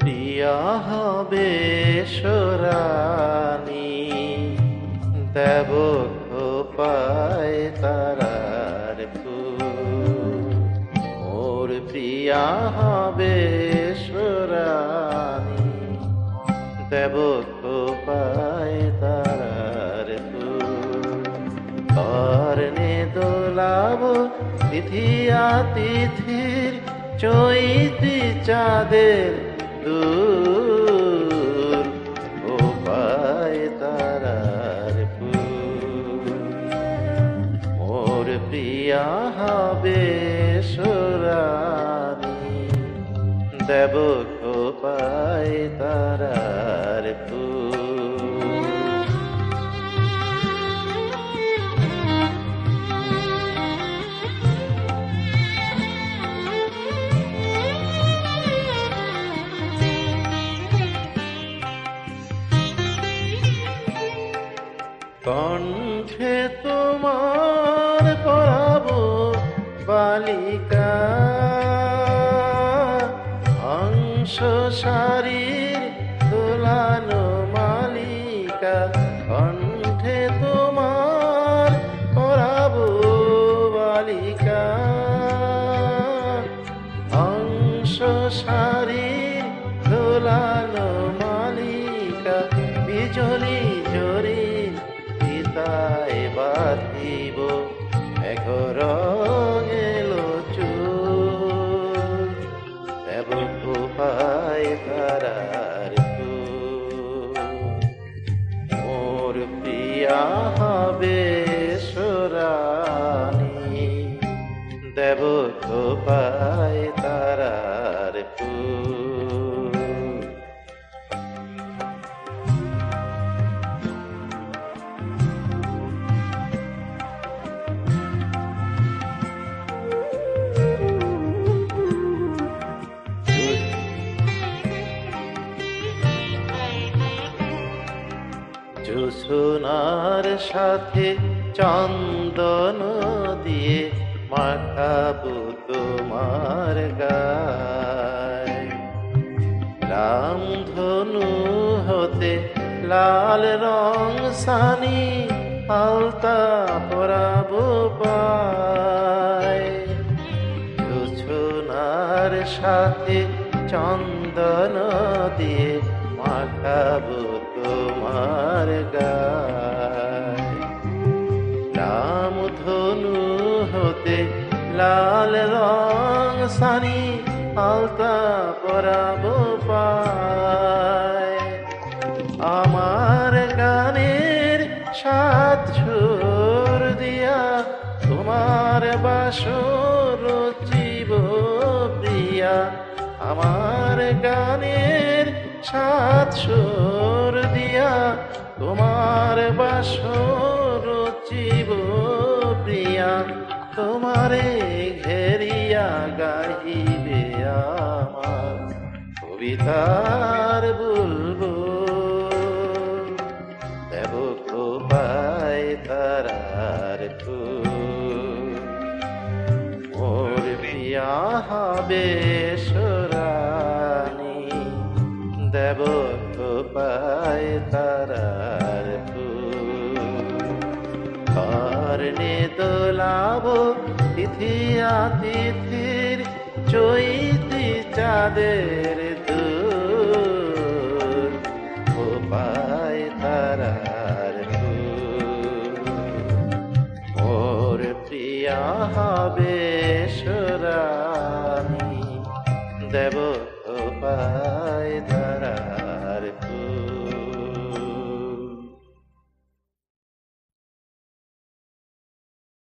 প্রিয়া হবে সোরানি, দেব খোপায় তারার ফুল। মোর প্রিয়া হবে সোরানি, দেব খোপায় তারার ফুল। কর্ণে দোলাব তিথিয়া তিথির চৈতি চাঁদের দূর, খোপায় তারার ফুল। মোর প্রিয়া হবে সোরানি, দেব খোপায় তারার ফুল। কণ্ঠে তোমার পরাবো বালিকা, হংস শারীর দোলানো মালিকা। কণ্ঠে তোমার পরাবো বালিকা, হংস শারীর দোলানো মালিকা। বিজলি জরি তাই বাতিব মেঘর এলো চুল, দেব খোপায় তারার ফুল। মোর প্রিয়া হবে সোরানি, দেব খোপায় তারার ফুল। জোছনার সাথে চন্দন দিয়ে মাখাবো তোমার গায়। রামধনু হতে লাল রং সানি আলতা পরাবো পায়। জোছনার সাথে চন্দন দিয়ে মাখাবো তোমার গায়। রামধনু হতে লাল রং সানি আলতা পরাবো পায়। আমার গানের সাত সুর দিয়া তোমার বাসর রচিব প্রিয়া। আমার গানের সাত সুর দিয়া তোমার বাসর রচিব প্রিয়া। তোমারে ঘেরিয়া গাইবে আমার কবিতার বুলবুল, দেব খোপায় তারার ফুল। মোর প্রিয়া হবে সোরানি, দেব খোপায় তারার ফুল। কর্ণে দোলাব তিথিয়া তিথির চৈতি চাঁদের দূর, খোপায় তারার ফুল। মোর প্রিয়া হবে সোরানি, দেব খোপায়